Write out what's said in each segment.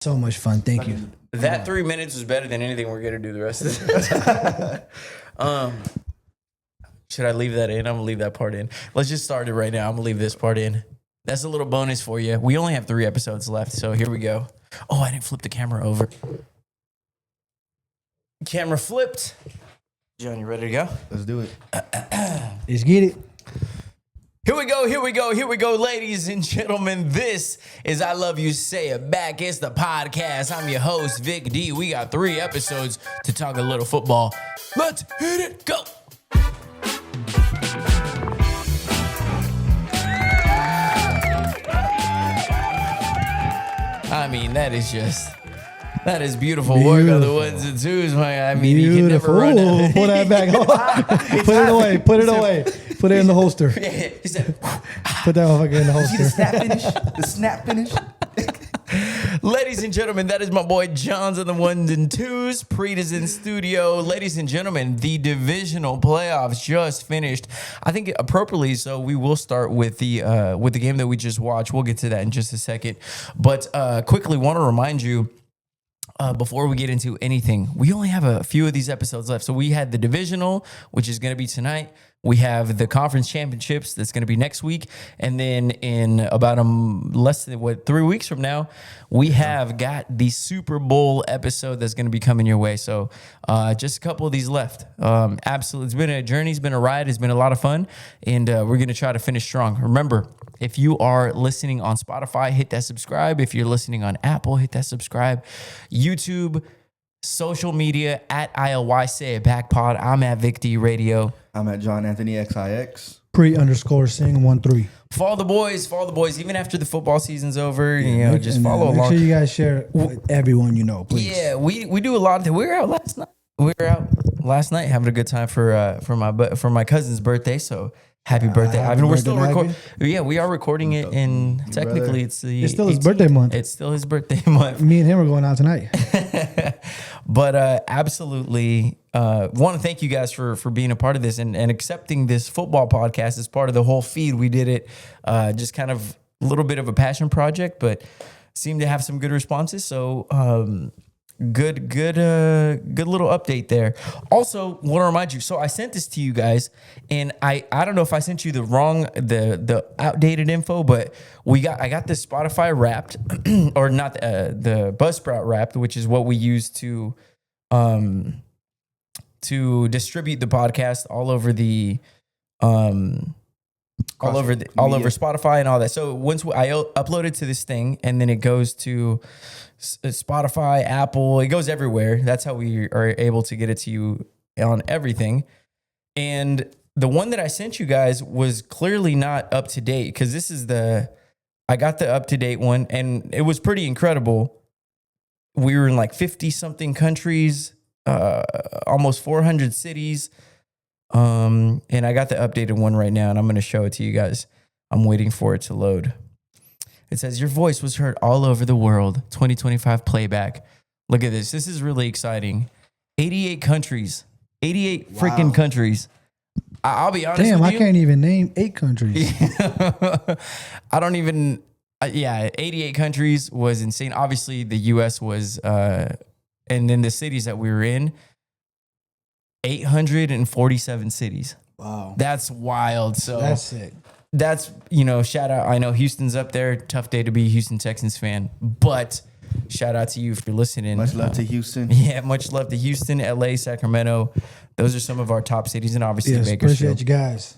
So much fun. Thank you. That 3 minutes was better than anything we're gonna do the rest of the Should I leave that in? I'm gonna leave that part in. Let's just start it right now. I'm gonna leave this part in. That's a little bonus for you. We only have 3 episodes left, so here we go. Oh, I didn't flip the camera over. Camera flipped. John, you ready to go? Let's do it. Let's get it. Here we go, ladies and gentlemen. This is I Love You Say It Back. It's the podcast. I'm your host, Vic D. We got 3 episodes to talk a little football. Let's hit it. Go. I mean, that is beautiful work on the ones and twos. I mean, you can never run out. Pull that back. Put it away. Put it away. Put it in the holster. Yeah, he said, Put that motherfucker in the holster. The snap finish. ladies and gentlemen, that is my boy John's on the ones and twos. Preet is in studio. Ladies and gentlemen, the divisional playoffs just finished. I think appropriately, so we will start with the game that we just watched. We'll get to that in just a second. But quickly, want to remind you, before we get into anything, we only have a few of these episodes left. So we had the divisional, which is going to be tonight. We have the conference championships that's going to be next week. And then in about less than 3 weeks from now, we have got the Super Bowl episode that's going to be coming your way. So just a couple of these left. Absolutely. It's been a journey. It's been a ride. It's been a lot of fun. And we're going to try to finish strong. Remember, if you are listening on Spotify, hit that subscribe. If you're listening on Apple, hit that subscribe. YouTube, social media, at ILY Say It Back Pod. I'm at Vic D Radio. I'm at John Anthony XIX. Pre_sing13. Follow the boys. Even after the football season's over, just follow Make along. sure you guys share it with everyone you know, please. Yeah, we do a lot of that. We were out last night having a good time for my cousin's birthday. So happy birthday, Ivan. We're still recording. Yeah, we are recording it, and technically it's still his birthday month. It's still his birthday month. Me and him are going out tonight. But absolutely want to thank you guys for being a part of this and accepting this football podcast as part of the whole feed. We did it just kind of a little bit of a passion project, but seemed to have some good responses. So good little update there. Also, want to remind you. So I sent this to you guys, and I don't know if I sent you the outdated info, but I got this Spotify Wrapped, or not the Buzzsprout Wrapped, which is what we use to distribute the podcast all over the all over Spotify and all that. So once I upload it to this thing, and then it goes to Spotify, Apple, it goes everywhere. That's how we are able to get it to you on everything. And the one that I sent you guys was clearly not up to date, because I got the up to date one, and it was pretty incredible. We were in like 50 something countries, almost 400 cities. And I got the updated one right now, and I'm going to show it to you guys. I'm waiting for it to load. It says, your voice was heard all over the world. 2025 playback. Look at this. This is really exciting. 88 countries. 88 freaking countries. I'll be honest with you. Damn, I can't even name 8 countries. I don't even... 88 countries was insane. Obviously, the U.S. was... and then the cities that we were in, 847 cities. Wow. That's wild. So that's sick. That's, shout out. I know Houston's up there. Tough day to be a Houston Texans fan, but shout out to you if you're listening. Much love to Houston. Yeah, much love to Houston, LA, Sacramento. Those are some of our top cities, and obviously Bakersfield. Appreciate you guys.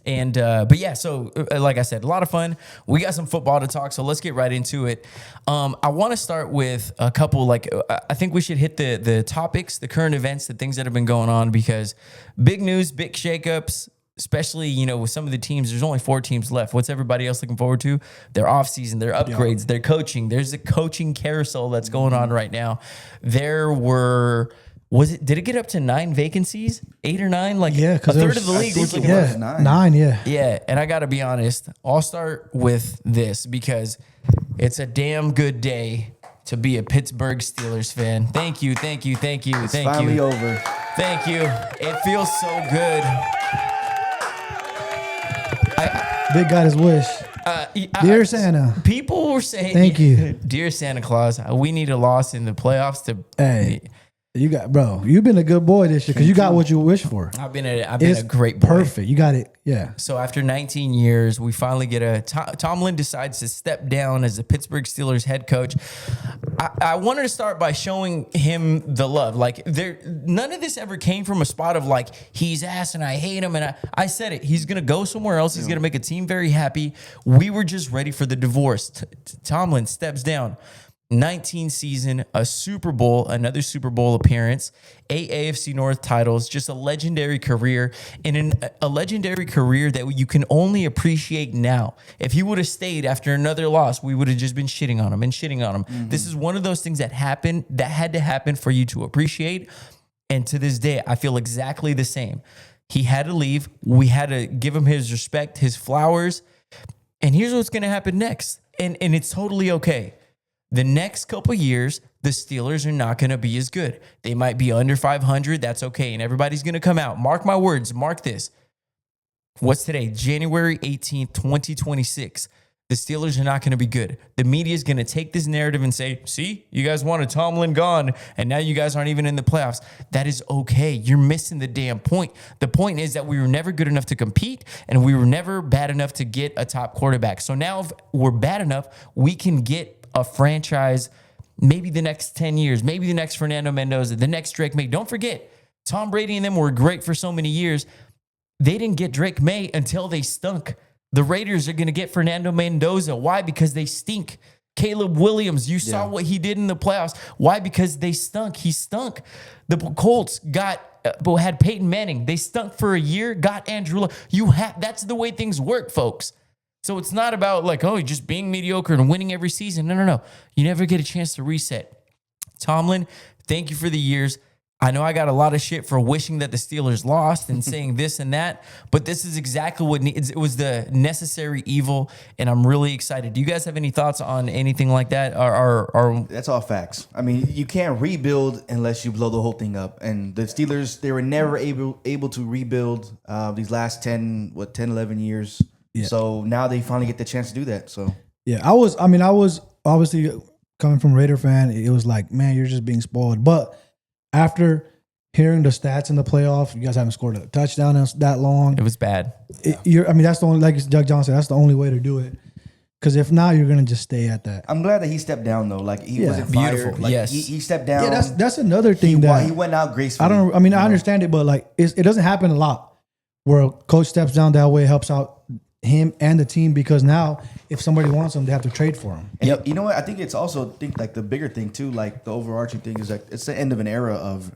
And, but yeah, so like I said, a lot of fun. We got some football to talk, so let's get right into it. I want to start with a couple, I think we should hit the topics, the current events, the things that have been going on, because big news, big shakeups, especially, with some of the teams. There's only 4 teams left. What's everybody else looking forward to? Their offseason, their upgrades, their coaching. There's a coaching carousel that's going on right now. There were... did it get up to 9 vacancies? 8 or 9? Yeah, a third of the league was looking for 9, yeah. Yeah, and I got to be honest, I'll start with this because it's a damn good day to be a Pittsburgh Steelers fan. Thank you. It's finally over. Thank you. It feels so good. Big got his wish. Dear Santa. People were saying, Thank you. Dear Santa Claus, we need a loss in the playoffs to. Hey, you've been a good boy this year because you got what you wished for. I've been a great boy. Perfect. You got it. Yeah. So after 19 years, we finally get Tomlin decides to step down as the Pittsburgh Steelers head coach. I wanted to start by showing him the love. Like none of this ever came from a spot of like, he's ass and I hate him. And I said it, he's going to go somewhere else. He's going to make a team very happy. We were just ready for the divorce. Tomlin steps down. 19 season, a Super Bowl, another Super Bowl appearance, 8 AFC North titles, just a legendary career, and a legendary career that you can only appreciate now. If he would have stayed after another loss, we would have just been shitting on him. Mm-hmm. This is one of those things that had to happen for you to appreciate. And to this day, I feel exactly the same. He had to leave. We had to give him his respect, his flowers. And here's what's going to happen next. And it's totally okay. The next couple years, the Steelers are not going to be as good. They might be under 500. That's okay. And everybody's going to come out. Mark my words. Mark this. What's today? January 18th, 2026. The Steelers are not going to be good. The media is going to take this narrative and say, see, you guys wanted Tomlin gone, and now you guys aren't even in the playoffs. That is okay. You're missing the damn point. The point is that we were never good enough to compete, and we were never bad enough to get a top quarterback. So now if we're bad enough, we can get a franchise, maybe the next 10 years, maybe the next Fernando Mendoza, the next Drake May. Don't forget, Tom Brady and them were great for so many years. They didn't get Drake May until they stunk. The Raiders are going to get Fernando Mendoza. Why? Because they stink. Caleb Williams, you saw what he did in the playoffs. Why? Because they stunk. He stunk. The Colts had Peyton Manning. They stunk for a year, got Andrew Luck. That's the way things work, folks. So it's not about like, oh, just being mediocre and winning every season. No. You never get a chance to reset. Tomlin, thank you for the years. I know I got a lot of shit for wishing that the Steelers lost and saying this and that, but this is exactly what it was, the necessary evil, and I'm really excited. Do you guys have any thoughts on anything like that? Or That's all facts. I mean, you can't rebuild unless you blow the whole thing up. And the Steelers, they were never able to rebuild these last 11 years. Yeah. So now they finally get the chance to do that. So yeah, I was obviously coming from a Raider fan. It was like, man, you're just being spoiled. But after hearing the stats in the playoff, you guys haven't scored a touchdown in that long. It was bad. That's the only, like Doug John said, that's the only way to do it. Because if not, you're gonna just stay at that. I'm glad that he stepped down though. Like he wasn't fired. Beautiful. Like, yes, he stepped down. Yeah, that's another thing he went out gracefully. I understand it, but like it doesn't happen a lot where a coach steps down that way, helps out him and the team, because now if somebody wants him, they have to trade for him. And you know what? I think it's also like the bigger thing too, like the overarching thing is like it's the end of an era of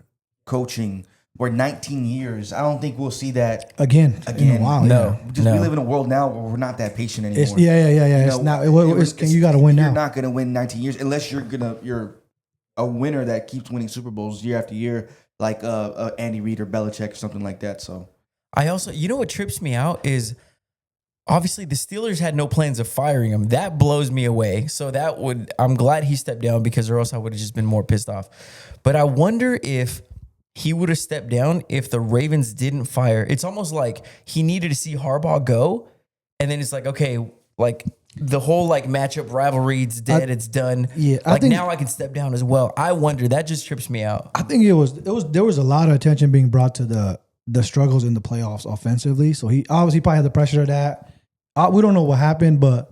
coaching where 19 years. I don't think we'll see that again in a while. No. We live in a world now where we're not that patient anymore. It's you got to win now. You're not going to win 19 years unless you're a winner that keeps winning Super Bowls year after year, like Andy Reid or Belichick or something like that. So I also, what trips me out is, obviously, the Steelers had no plans of firing him. That blows me away. So I'm glad he stepped down, because or else I would have just been more pissed off. But I wonder if he would have stepped down if the Ravens didn't fire. It's almost like he needed to see Harbaugh go. And then it's like, okay, like the whole like matchup rivalry's dead. It's done. Yeah. Now I can step down as well. I wonder. That just trips me out. I think there was a lot of attention being brought to the struggles in the playoffs offensively. So he obviously probably had the pressure of that. We don't know what happened, but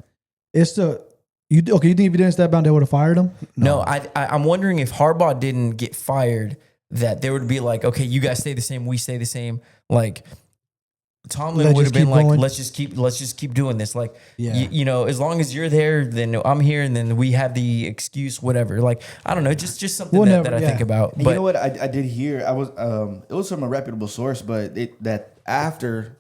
it's you think if he didn't step down, they would have fired him? No, I'm wondering if Harbaugh didn't get fired, that there would be like, okay, you guys stay the same, we stay the same. Like Tomlin would have been like, let's just keep doing this. Like, as long as you're there, then I'm here, and then we have the excuse, whatever. Like, I don't know, just something that I think about. But you know what I did hear? It was from a reputable source, but that after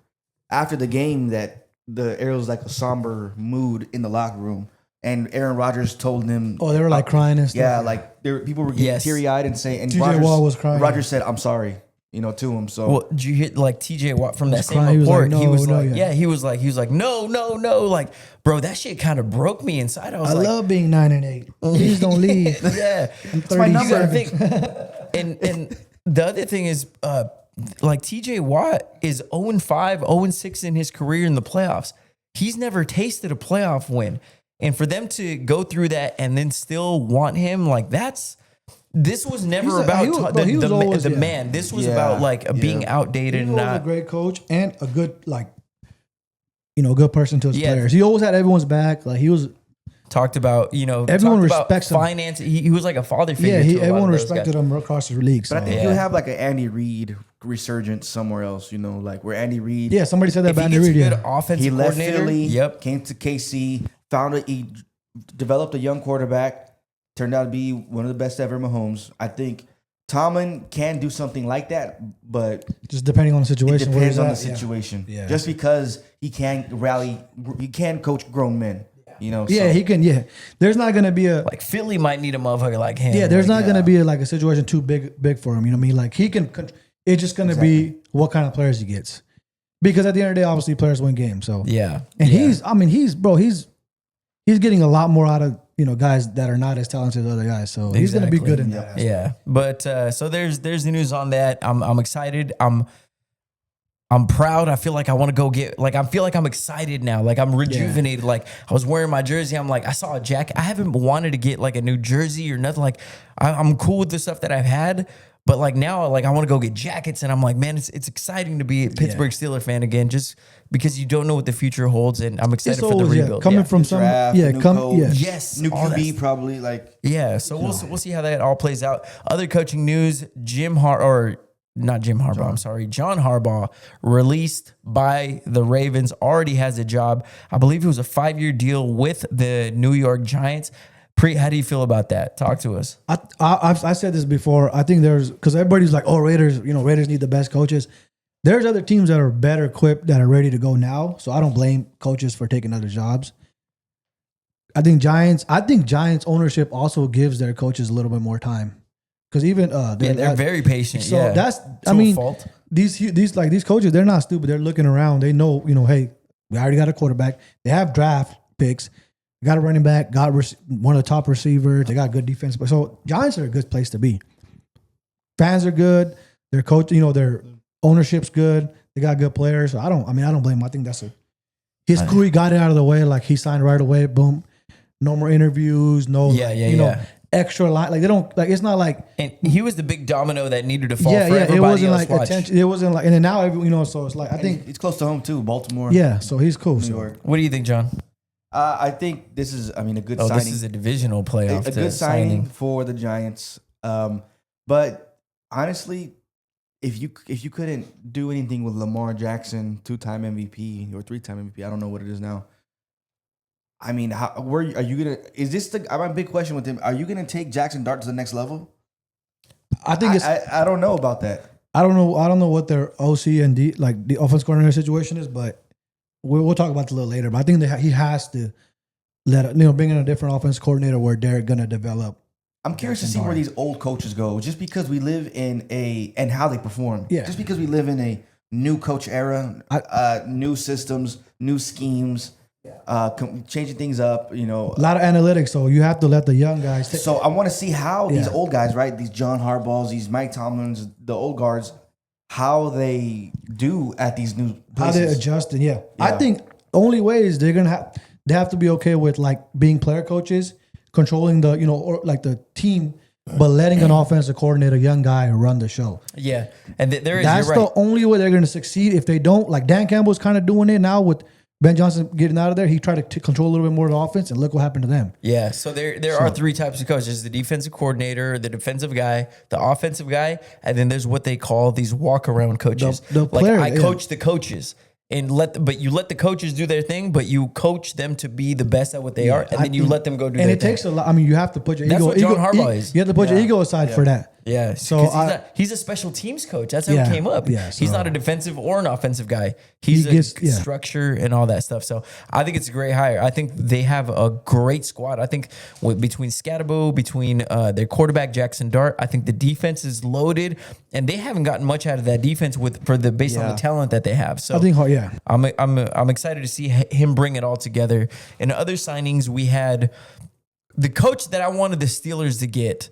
the game that there was like a somber mood in the locker room, and Aaron Rodgers told them, "Oh, they were like crying and stuff." Yeah, like people were getting teary-eyed and saying, and TJ Watt was crying. Rodgers said, "I'm sorry," to him. So, well, did you hear like TJ Watt from that same report? He was like, no, like, bro, that shit kind of broke me inside. I love being 9-8. Please don't leave. Yeah, it's my number. And the other thing is, like TJ Watt is 0-5, 0-6 in his career in the playoffs. he's never tasted a playoff win. And for them to go through that and then still want him, like this was never about the man. This was about like being outdated and not. He was a great coach and a good good person to his players. He always had everyone's back. Like he was talked about, everyone respects him. Finance. He was like a father figure. Yeah, everyone respected him across the league. But I think he'll have like an Andy Reid resurgence somewhere else. Like where Andy Reid. Yeah, somebody said that about Andy Reid. He left Philly. Came to KC. He developed a young quarterback. Turned out to be one of the best ever, Mahomes. I think Tomlin can do something like that, but just depending on the situation. It depends on the situation. Yeah. Just because he can coach grown men. He can. Yeah, there's not gonna be like Philly might need a motherfucker like him. Yeah, there's not gonna be a situation too big for him. You know what I mean? Like he can. It's just gonna be what kind of players he gets, because at the end of the day, obviously players win games. So and he's getting a lot more out of guys that are not as talented as other guys. So he's gonna be good in that. Yeah, but so there's the news on that. I'm excited. I'm proud. I feel like I want to go get, like, I feel like I'm excited now. Like I'm rejuvenated. Yeah. Like I was wearing my jersey. I'm like, I saw a jacket. I haven't wanted to get like a new jersey or nothing. Like I'm cool with the stuff that I've had, but like now, like I want to go get jackets, and I'm like, man, it's exciting to be a Pittsburgh Steelers fan again, just because you don't know what the future holds, and I'm excited for the rebuild. Coming from some, new coach, yes, new QB probably, like so we'll see how that all plays out. Other coaching news: John Harbaugh, released by the Ravens, already has a job. I believe it was a 5-year deal with the New York Giants. How do you feel about that? Talk to us. I said this before. I think because everybody's like, oh, Raiders need the best coaches. There's other teams that are better equipped that are ready to go now. So I don't blame coaches for taking other jobs. I think Giants ownership also gives their coaches a little bit more time. Because even they're very patient. So that's fault. These coaches, they're not stupid. They're looking around. They know, hey, we already got a quarterback. They have draft picks. Got a running back. Got one of the top receivers. They got good defense. But so Giants are a good place to be. Fans are good. Their coach, their ownership's good. They got good players. So I don't blame him. I think that's his crew. He got it out of the way. Like he signed right away. Boom. No more interviews. No. Extra line, like they don't, like it's not like, and he was the big domino that needed to fall for everybody. It wasn't else like attention. It wasn't like, and then now so it's like I think it's close to home too, Baltimore. Yeah, so he's cool. New York. What do you think, John? I think this is, a good signing. This is a divisional playoff. A good signing for the Giants. But honestly, if you couldn't do anything with Lamar Jackson, 2-time MVP or 3-time MVP, I don't know what it is now. I mean, are you gonna? Is this my big question with him? Are you gonna take Jackson Dart to the next level? I think I don't know about that. I don't know what their OC and the offense coordinator situation is, but we'll talk about it a little later. But I think he has to bring in a different offense coordinator where they're gonna develop. I'm curious to see where these old coaches go, just because we live in and how they perform. Yeah. Just because we live in a new coach era, new systems, new schemes. Changing things up, A lot of analytics, so you have to let the young guys So I want to see how these old guys, right? These John Harbaughs, these Mike Tomlins, the old guards, how they do at these new places. How they adjust, and I think only way is they have to be okay with like being player coaches, controlling the or like the team, but letting an offensive coordinator, young guy, run the show. Yeah, and that's the only way they're going to succeed. If they don't, like Dan Campbell's kind of doing it now with Ben Johnson getting out of there, he tried to control a little bit more of the offense, and look what happened to them. Yeah, so there are 3 types of coaches: the defensive coordinator, the defensive guy, the offensive guy, and then there's what they call these walk-around coaches. The player, I coach the coaches, and you let the coaches do their thing, but you coach them to be the best at what they are, and then you let them go do their thing. And it takes a lot. You have to put your ego. That's what John Harbaugh is. You have to put your ego aside for that. Yeah, so he's a special teams coach. That's how he came up. Yeah, he's not a defensive or an offensive guy. He's structure and all that stuff. So I think it's a great hire. I think they have a great squad. I think between Scatterbo, between their quarterback Jackson Dart, I think the defense is loaded, and they haven't gotten much out of that defense based on the talent that they have. So I think, I'm excited to see him bring it all together. In other signings, we had the coach that I wanted the Steelers to get.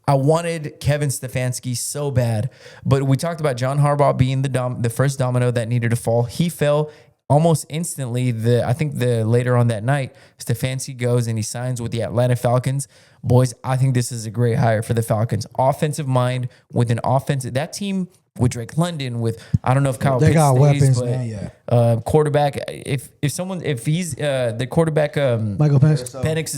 I wanted Kevin Stefanski so bad, but we talked about John Harbaugh being the first domino that needed to fall. He fell. almost instantly, I think later on that night, Stefanski goes and he signs with the Atlanta Falcons. Boys, I think this is a great hire for the Falcons. Offensive mind with an offensive that team with Drake London, with I don't know if Kyle They Pitts got stays, weapons, but man, yeah. quarterback. If he's the quarterback, Michael Penix. Penix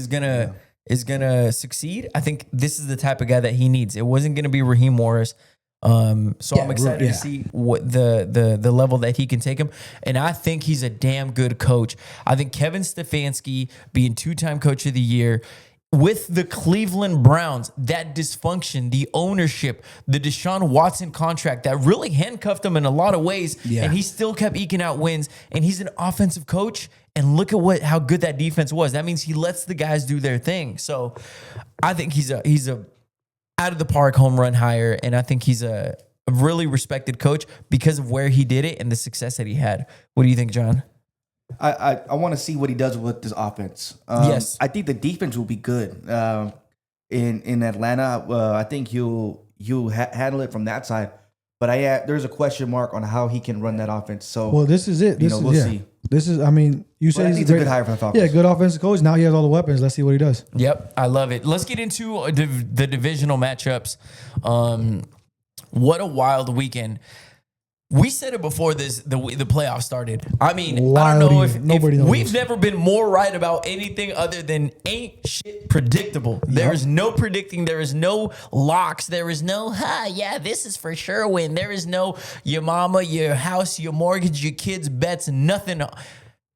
is gonna succeed. I think this is the type of guy that he needs. It wasn't gonna be Raheem Morris. So I'm excited to see what the level that he can take him. And I think he's a damn good coach. I think Kevin Stefanski being 2-time coach of the year with the Cleveland Browns, that dysfunction, the ownership, the Deshaun Watson contract that really handcuffed him in a lot of ways. Yeah. And he still kept eking out wins. And he's an offensive coach. And look at how good that defense was. That means he lets the guys do their thing. So I think he's a out of the park home run hire, and I think he's a really respected coach because of where he did it and the success that he had. What do you think, John? I want to see what he does with this offense. Yes. I think the defense will be good in Atlanta. I think he'll handle it from that side. But there's a question mark on how he can run that offense. So Well, this is it. we'll see. This is, I mean, you But I said think he's it's a good hire for the Falcons. Yeah, good offensive coach. Now he has all the weapons. Let's see what he does. Yep, I love it. Let's get into the divisional matchups. What a wild weekend. We said it before the playoffs started. I mean, I don't know if we've never been more right about anything other than ain't shit predictable. There is no predicting. There is no locks. There is no, yeah, this is for sure win. There is no your mama, your house, your mortgage, your kids' bets, nothing.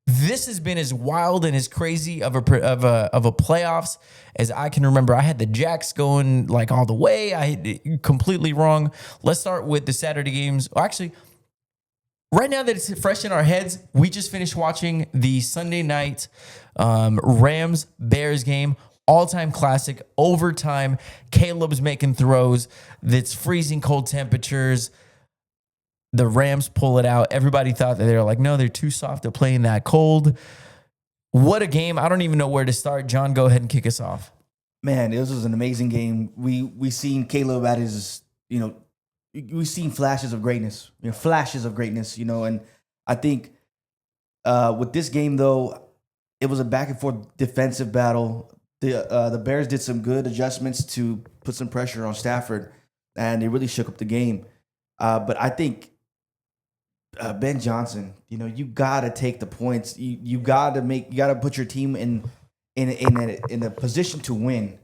This has been as wild and as crazy of a playoffs as I can remember. I had the Jacks going like all the way. I had it completely wrong. Let's start with the Saturday games. Well, actually, right now that it's fresh in our heads, we just finished watching the Sunday night Rams-Bears game. All-time classic, overtime. Caleb's making throws. That's freezing cold temperatures. The Rams pull it out. Everybody thought that they were like, no, they're too soft to play in that cold. What a game. I don't even know where to start. John, go ahead and kick us off. Man, this was an amazing game. We seen Caleb at his, we've seen flashes of greatness, and I think with this game, though, it was a back and forth defensive battle. The Bears did some good adjustments to put some pressure on Stafford, and they really shook up the game. But I think Ben Johnson, you gotta take the points. You gotta put your team in a position to win,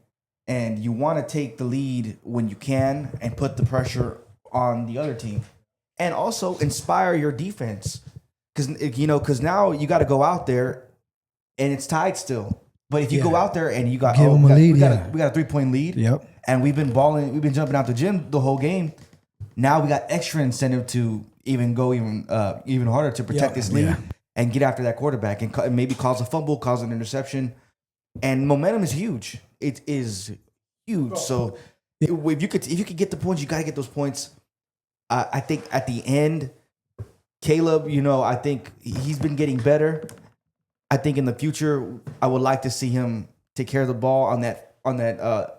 and you want to take the lead when you can and put the pressure on the other team, and also inspire your defense because now you got to go out there and it's tied still. But if you go out there and you got give them a lead, we got a 3-point lead. Yep. And we've been balling, we've been jumping out the gym the whole game. Now we got extra incentive to even go even harder to protect this lead and get after that quarterback and maybe cause a fumble, cause an interception. And momentum is huge. It is huge. So if you could get the points, you got to get those points. I think at the end, Caleb, I think he's been getting better. I think in the future, I would like to see him take care of the ball on that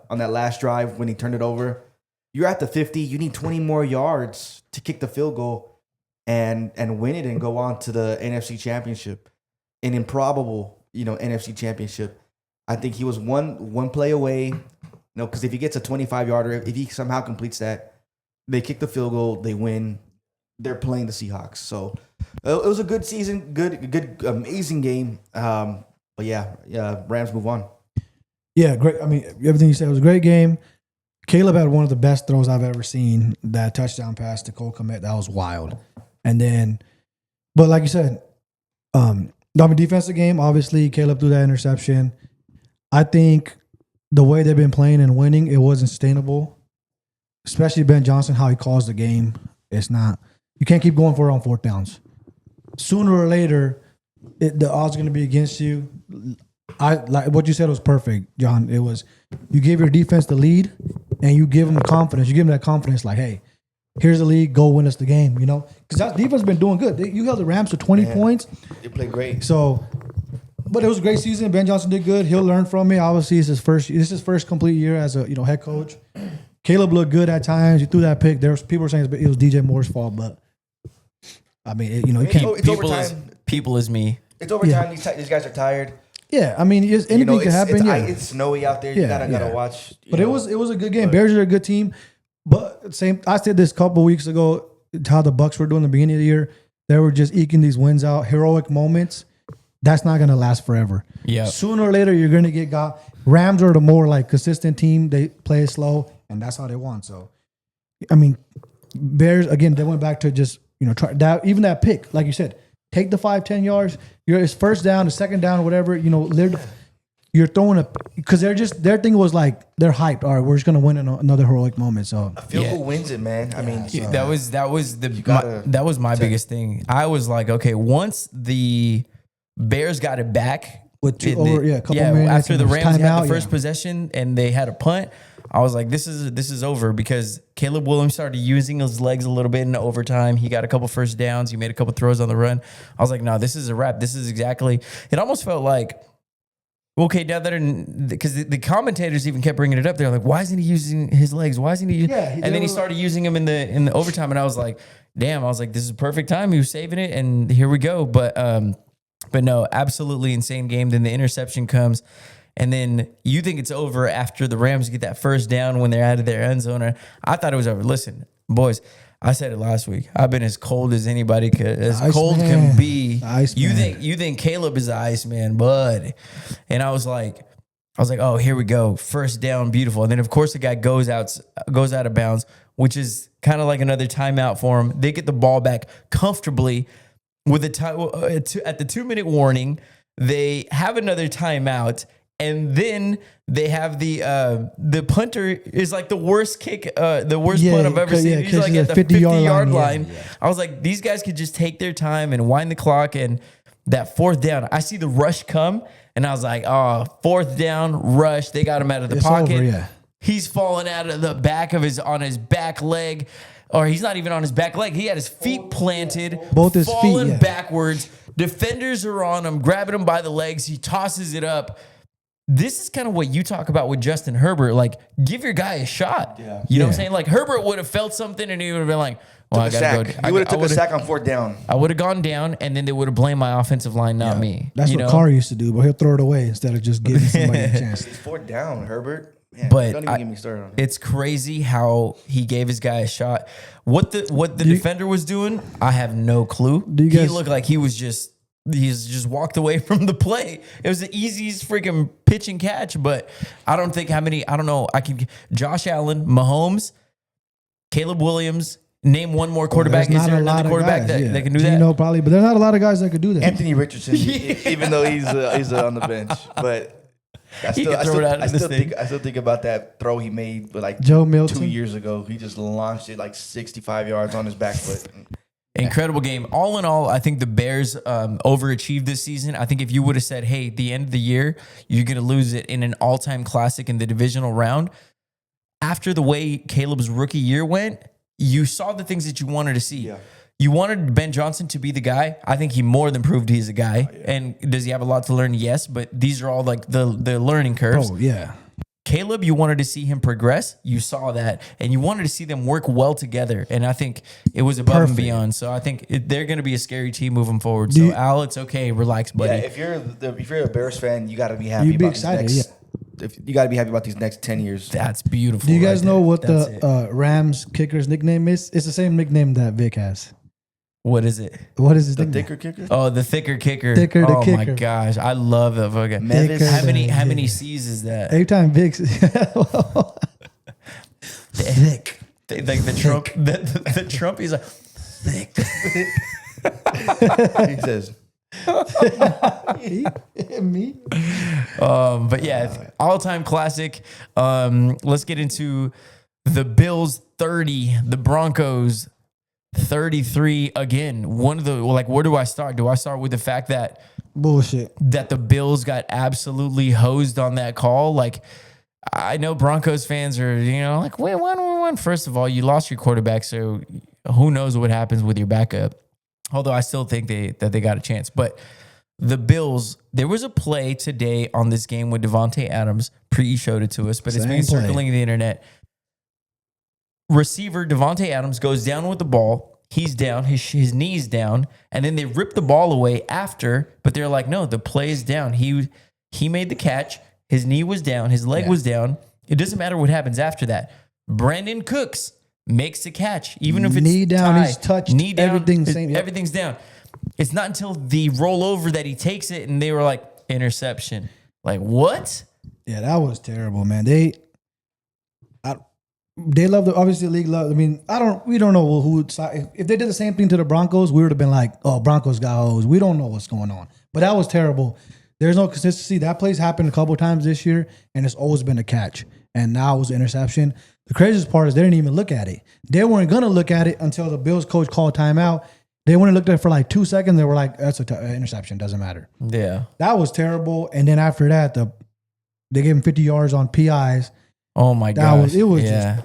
last drive when he turned it over. You're at the 50. You need 20 more yards to kick the field goal and win it and go on to the NFC Championship, an improbable NFC Championship. I think he was one play away. Because if he gets a 25-yarder, if he somehow completes that, they kick the field goal, they win. They're playing the Seahawks. So it was a good season, good, amazing game. But Rams move on. Yeah, great. I mean, everything you said was a great game. Caleb had one of the best throws I've ever seen. That touchdown pass to Cole Kmet, that was wild. And then, but like you said, defensive game, obviously, Caleb threw that interception. I think the way they've been playing and winning, it wasn't sustainable. Especially Ben Johnson, how he calls the game. It's not. You can't keep going for it on fourth downs. Sooner or later, the odds are going to be against you. I like what you said was perfect, John. It was you give your defense the lead, and you give them the confidence. You give them that confidence, like, hey, here's the lead. Go win us the game. Because that defense has been doing good. You held the Rams to 20 points. They played great. So. But it was a great season. Ben Johnson did good. He'll learn from it. Obviously, this is his first complete year as a head coach. Caleb looked good at times. He threw that pick. There was people were saying it was DJ Moore's fault, but I mean, you can't. It's overtime. people is me. It's overtime. These guys are tired. Yeah, I mean, anything can happen. It's snowy out there. You gotta watch. But it was a good game. Bears are a good team. But I said this a couple weeks ago, how the Bucs were doing at the beginning of the year. They were just eking these wins out, heroic moments. That's not going to last forever. Yeah. Sooner or later, you're going to get got. Rams are the more like consistent team. They play slow, and that's how they won. So, I mean, Bears, again, they went back to just, try that, even that pick, like you said, take the 5-10 yards. It's first down, the second down, whatever, you're throwing because their thing was like, they're hyped. All right, we're just going to win another heroic moment. So, a field goal wins it, man. I mean, that was my biggest thing. I was like, okay, once the Bears got it back with a couple minutes after the Rams got the first yeah. possession and they had a punt, I was like, this is over, because Caleb Williams started using his legs a little bit in overtime. He got a couple first downs. He made a couple throws on the run. I was like, no, this is a wrap. This is exactly. It almost felt like, okay, now that because the commentators even kept bringing it up. They're like, why isn't he using his legs? Why isn't he? And then he started using them in the overtime, and I was like, damn. I was like, this is perfect time. He was saving it, and here we go. But no, absolutely insane game. Then the interception comes, and then you think it's over after the Rams get that first down when they're out of their end zone. I thought it was over. Listen, boys, I said it last week. I've been as cold as anybody can be. You think Caleb is the Iceman, bud? And I was like, oh, here we go, first down, beautiful. And then of course the guy goes out of bounds, which is kind of like another timeout for him. They get the ball back comfortably with at the 2-minute warning. They have another timeout. And then they have the punter is like the worst kick, the worst punt I've ever seen. He's like at the 50-yard line. Yeah. I was like, these guys could just take their time and wind the clock. And that fourth down, I see the rush come, and I was like, oh, fourth down, rush. They got him out of the pocket. Over, yeah. He's falling out of the back of on his back leg. Or he's not even on his back leg. He had his feet planted, both his falling feet, backwards. Defenders are on him, grabbing him by the legs. He tosses it up. This is kind of what you talk about with Justin Herbert. Like, give your guy a shot. Yeah. You know what I'm saying? Like, Herbert would have felt something, and he would have been like, well, I got to go. He would have took a sack on fourth down. I would have gone down, and then they would have blamed my offensive line, not me. That's what Carr used to do, but he'll throw it away instead of just giving somebody a chance. It's fourth down, Herbert. Man, but don't even get me started on it. It's crazy how he gave his guy a shot. What the defender was doing, I have no clue. He looked like he's just walked away from the play. It was the easiest freaking pitch and catch, but I don't know. Josh Allen, Mahomes, Caleb Williams, name one more quarterback. Is there another quarterback that can do that? Probably, but there's not a lot of guys that could do that. Anthony Richardson, even though he's on the bench, but I still think about that throw he made like Joe Milton 2 years ago. He just launched it like 65 yards on his back foot. Incredible game. All in all, I think the Bears overachieved this season. I think if you would have said, hey, the end of the year, you're going to lose it in an all-time classic in the divisional round, after the way Caleb's rookie year went, you saw the things that you wanted to see. Yeah. You wanted Ben Johnson to be the guy. I think he more than proved he's a guy. Yeah. And does he have a lot to learn? Yes, but these are all like the learning curves. Oh, yeah. Caleb, you wanted to see him progress. You saw that, and you wanted to see them work well together. And I think it was above and beyond. So I think they're going to be a scary team moving forward. So Al, it's okay, relax, buddy. Yeah, if you're a Bears fan, you got to be happy. You'd be excited. You got to be happy about these next 10 years. That's beautiful. Do you guys know what the Rams kicker's nickname is? It's the same nickname that Vic has. What is it? What is his the nickname? thicker kicker? Oh, the thicker kicker. Oh my gosh, I love that fucking. How many C's is that? Every time Vic's thick. Like the Trump, the Trump. He's like thick. He says. Me. But yeah, all-time classic. Let's get into the Bills 30, the Broncos 33 again. One of the where do I start? Do I start with the fact that that the Bills got absolutely hosed on that call? Like, I know Broncos fans are, like, wait, one. First of all, you lost your quarterback, so who knows what happens with your backup. Although I still think that they got a chance. But the Bills, there was a play today on this game with Devontae Adams. Pre showed it to us, but it's been circling the internet. Receiver Devontae Adams goes down with the ball. He's down. His knee's down. And then they rip the ball away after. But they're like, no, the play is down. He made the catch. His knee was down. His leg was down. It doesn't matter what happens after that. Brandon Cooks makes the catch. Even if it's knee down, tied, he's touched. knee down, Everything's same. Yep. everything's down. It's not until the rollover that he takes it and they were like, interception. Like, what? Yeah, that was terrible, man. They love the obviously the league love. I mean, we don't know who if they did the same thing to the Broncos, we would have been like, oh, Broncos got hosed. We don't know what's going on. But that was terrible. There's no consistency. That play's happened a couple of times this year, and it's always been a catch. And now it was an interception. The craziest part is they didn't even look at it. They weren't gonna look at it until the Bills coach called timeout. They went and looked at it for like 2 seconds. They were like, that's an interception. Doesn't matter. Yeah. That was terrible. And then after that, they gave him 50 yards on PIs. Oh my gosh. It was yeah.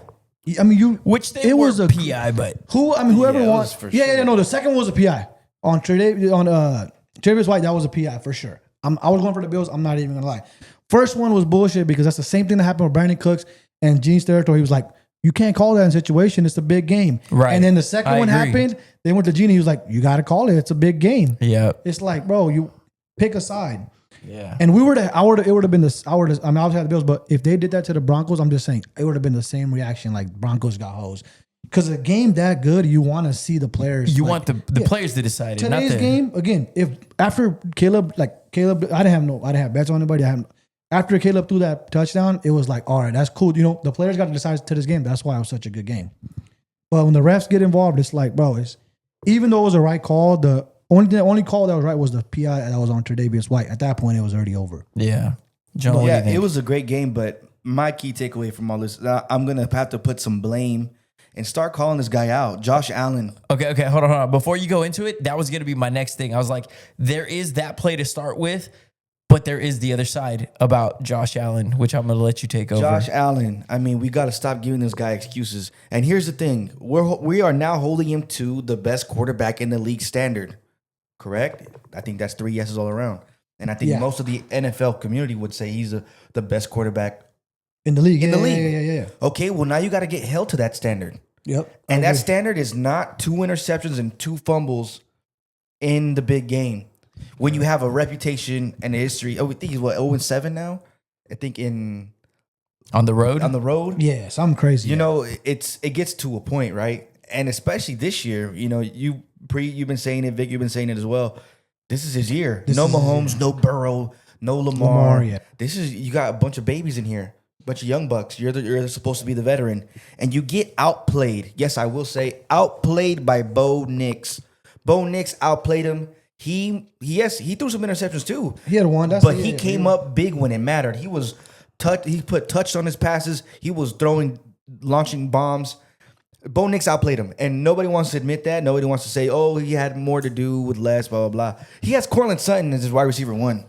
just, I mean, Which they was a PI, but whoever Yeah, it wants. was for Yeah, sure. no, the second was a PI on Travis White. That was a PI for sure. I was going for the Bills. I'm not even gonna lie. First one was bullshit because that's the same thing that happened with Brandon Cooks and Gene's territory. He was like, you can't call that in a situation. It's a big game. Right. And then the second I one agree. happened. They went to Gene. He was like, you got to call it. It's a big game. yeah. It's like, bro, you pick a side. Yeah. And it would have been this. I mean, I obviously had the Bills, but if they did that to the Broncos, I'm just saying it would have been the same reaction. Like Broncos got hosed because a game that good, you want to see the players. You like, want the players to decide it, not today's the game again. If after Caleb, I didn't have bets on anybody. After Caleb threw that touchdown, it was like, all right, that's cool. You know, the players got to decide to this game. That's why it was such a good game. But when the refs get involved, it's like, bro, even though it was a right call, the only call that was right was the PI that was on Tre'Davious White. At that point, it was already over. Yeah. John, what do you Yeah, think? it was a great game, but my key takeaway from all this, I'm going to have to put some blame and start calling this guy out. Josh Allen. Okay, hold on. Before you go into it, that was going to be my next thing. I was like, there is that play to start with, but there is the other side about Josh Allen, which I'm going to let you take over. Josh Allen. I mean, we got to stop giving this guy excuses. And here's the thing. We are now holding him to the best quarterback in the league standard. Correct? I think that's 3 yeses all around. And I think most of the NFL community would say he's the best quarterback In the league. in the league. Yeah. Okay, well, now you got to get held to that standard. Yep. And that standard is not 2 interceptions and 2 fumbles in the big game. When you have a reputation and a history, I think he's 0-7 now. I think On the road? on the road. Yeah, something crazy. You know, it gets to a point, right? And especially this year, you know, you've been saying it, Vic, you've been saying it as well. This is his year. No Mahomes, no Burrow, no Lamar. Yeah. You got a bunch of babies in here, a bunch of young bucks. You're supposed to be the veteran, and you get outplayed. Yes, I will say outplayed by Bo Nix. Bo Nix outplayed him. He threw some interceptions too. He had one, but he came up big when it mattered. He was he put touch on his passes. He was launching bombs. Bo Nix outplayed him, and nobody wants to admit that. Nobody wants to say, "Oh, he had more to do with less." Blah blah blah. He has Cortland Sutton as his wide receiver 1.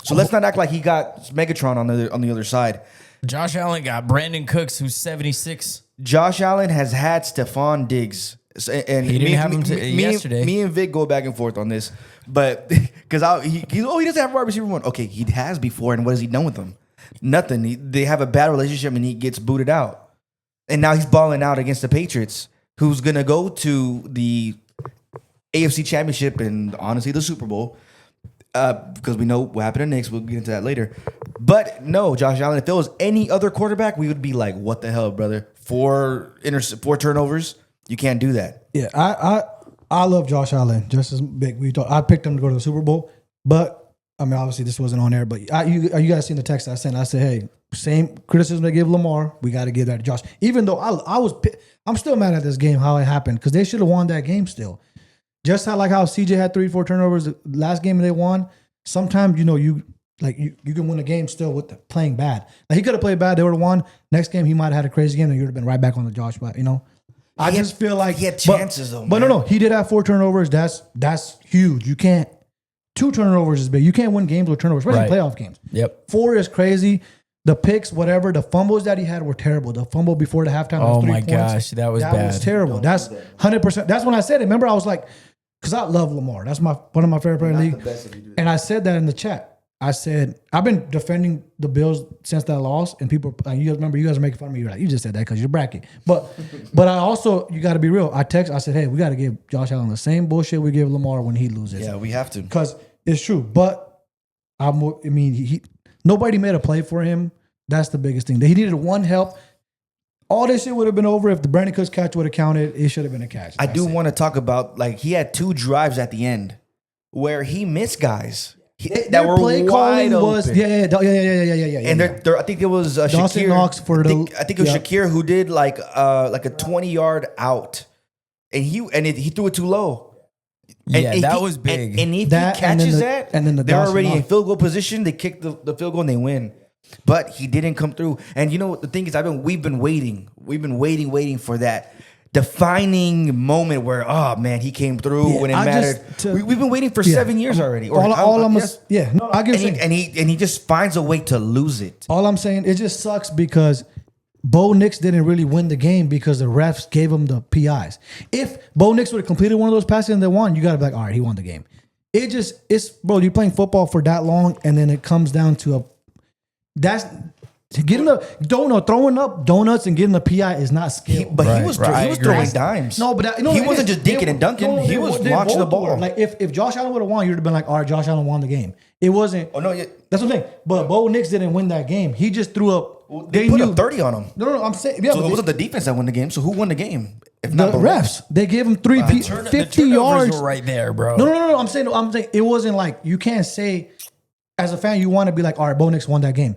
So let's not act like he got Megatron on the other side. Josh Allen got Brandon Cooks, who's 76. Josh Allen has had Stephon Diggs, and He didn't have him yesterday. Me and Vic go back and forth on this, but because he doesn't have a wide receiver 1. Okay, he has before, and what has he done with them? Nothing. They have a bad relationship, and he gets booted out. And now he's balling out against the Patriots, who's going to go to the AFC Championship and honestly the Super Bowl because we know what happened to Knicks. We'll get into that later. But no, Josh Allen, if there was any other quarterback, we would be like, what the hell, brother? 4 turnovers? You can't do that. Yeah, I love Josh Allen just as big. I picked him to go to the Super Bowl, but I mean, obviously this wasn't on air. But you guys seen the text I sent? I said, hey, same criticism they give Lamar, we got to give that to Josh. Even though I'm still mad at this game how it happened because they should have won that game still. Just how CJ had 3-4 turnovers the last game they won. Sometimes you can win a game still with playing bad. Like he could have played bad, they would have won. Next game he might have had a crazy game, and you would have been right back on the Josh. But I just feel like he had chances though. But no, he did have 4 turnovers. That's huge. You can't. 2 turnovers is big. You can't win games with turnovers, especially playoff games. Yep. 4 is crazy. The picks, whatever, the fumbles that he had were terrible. The fumble before the halftime was 3 points. Gosh, that was bad. That was terrible. That's 100%. That's when I said it. Remember, I was like, because I love Lamar. That's one of my favorite players in the league. And I said that in the chat. I said I've been defending the Bills since that loss, and people, you guys remember, you guys are making fun of me. You're like, you just said that because you're bracket. But I also, you got to be real. I said, hey, we got to give Josh Allen the same bullshit we give Lamar when he loses. Yeah, we have to, because it's true. But nobody made a play for him. That's the biggest thing. He needed one help. All this shit would have been over if the Brandon Cooks catch would have counted. It should have been a catch. I do want to talk about, like, he had 2 drives at the end where he missed guys. That were play wide open. Was yeah. And I think it was Shakir. Knox for I think it was Shakir who did like a 20-yard out, and he threw it too low. And that was big. And if he catches that, and then they're already in field goal position. They kick the field goal and they win. But he didn't come through. And you know the thing is, we've been waiting waiting for that defining moment where, oh man, he came through when it mattered. We've been waiting for 7 years already. I get it. And he just finds a way to lose it. All I'm saying, it just sucks because Bo Nix didn't really win the game because the refs gave him the PIs. If Bo Nix would have completed one of those passes and they won, you got to be like, all right, he won the game. Bro, you're playing football for that long, and then it comes down to throwing up donuts and getting the PI is not skill. He was throwing dimes. No, but he wasn't just dinking and dunking. He was launching the ball. Like if Josh Allen would have won, you'd have been like, all right, Josh Allen won the game. It wasn't. Oh no, that's what I'm saying. But Bo Nix didn't win that game. He just threw up. They put up 30 on him. No. I'm saying. So it wasn't the defense that won the game. So who won the game? If not the refs, they gave him 50 yards were right there, bro. No. I'm saying it wasn't like, you can't say as a fan you want to be like, all right, Bo Nix won that game.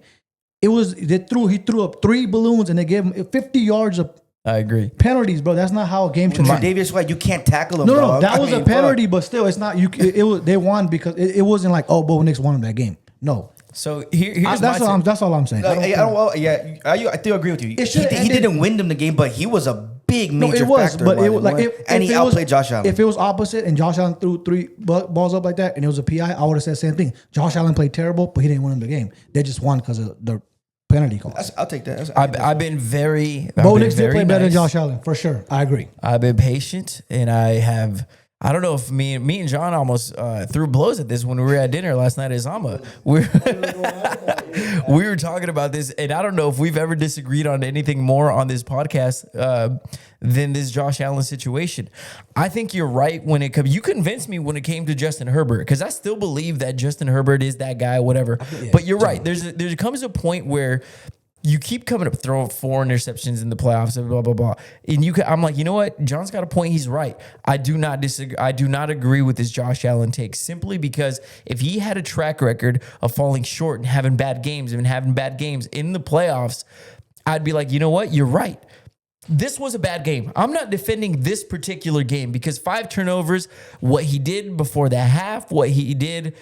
It was he threw up 3 balloons and they gave him 50 yards of. I agree. Penalties, bro. That's not how a game should be. Davis White, you can't tackle him. No, that was a penalty, but still, it's not. They won because it wasn't like, oh, Bo Nix won that game. No. So that's all I'm saying. I still agree with you. He didn't win them the game, but he was a big major factor. But he outplayed Josh Allen. If it was opposite and Josh Allen threw 3 balls up like that and it was a PI, I would have said the same thing. Josh Allen played terrible, but he didn't win them the game. They just won because of the penalty call. I'll take that. I've been very. Bo Nix did play better than Josh Allen for sure. I agree. I've been patient, and I don't know if me and John almost threw blows at this when we were at dinner last night at Zama. We were talking about this, and I don't know if we've ever disagreed on anything more on this podcast than this Josh Allen situation. I think you're right when it comes. You convinced me when it came to Justin Herbert, because I still believe that Justin Herbert is that guy, whatever. But you're right. There comes a point where you keep coming up throwing 4 interceptions in the playoffs and blah, blah, blah. And I'm like, you know what? John's got a point. He's right. I do not disagree. I do not agree with this Josh Allen take, simply because if he had a track record of falling short and having bad games in the playoffs, I'd be like, you know what? You're right. This was a bad game. I'm not defending this particular game because 5 turnovers, what he did before the half, what he did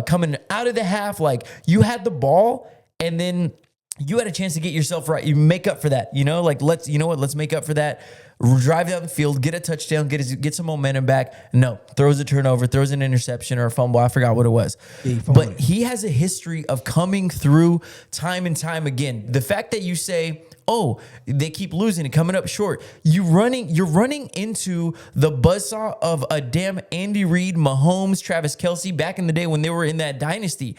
coming out of the half, like, you had the ball and then you had a chance to get yourself right. You make up for that, let's make up for that. Drive down the field, get a touchdown, get some momentum back. No, throws a turnover, throws an interception or a fumble. I forgot what it was. But he has a history of coming through time and time again. The fact that you say, oh, they keep losing and coming up short. You're running into the buzzsaw of a damn Andy Reid, Mahomes, Travis Kelce back in the day when they were in that dynasty.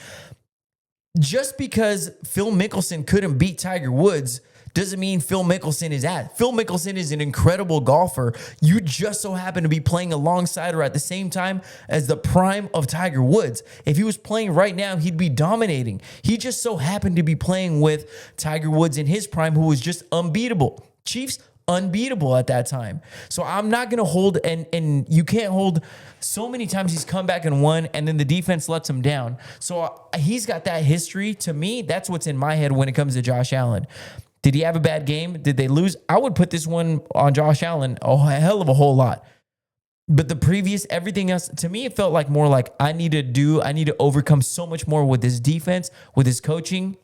Just because Phil Mickelson couldn't beat Tiger Woods doesn't mean Phil Mickelson is at. Phil Mickelson is an incredible golfer. You just so happen to be playing alongside or at the same time as the prime of Tiger Woods. If he was playing right now, he'd be dominating. He just so happened to be playing with Tiger Woods in his prime, who was just unbeatable. Chiefs, unbeatable at that time. So I'm not going to hold, and you can't hold. So many times he's come back and won, and then the defense lets him down. So he's got that history. To me, that's what's in my head when it comes to Josh Allen. Did he have a bad game? Did they lose? I would put this one on Josh Allen a hell of a whole lot. But the previous, everything else, to me, it felt like more like I need to overcome so much more with his defense, with his coaching,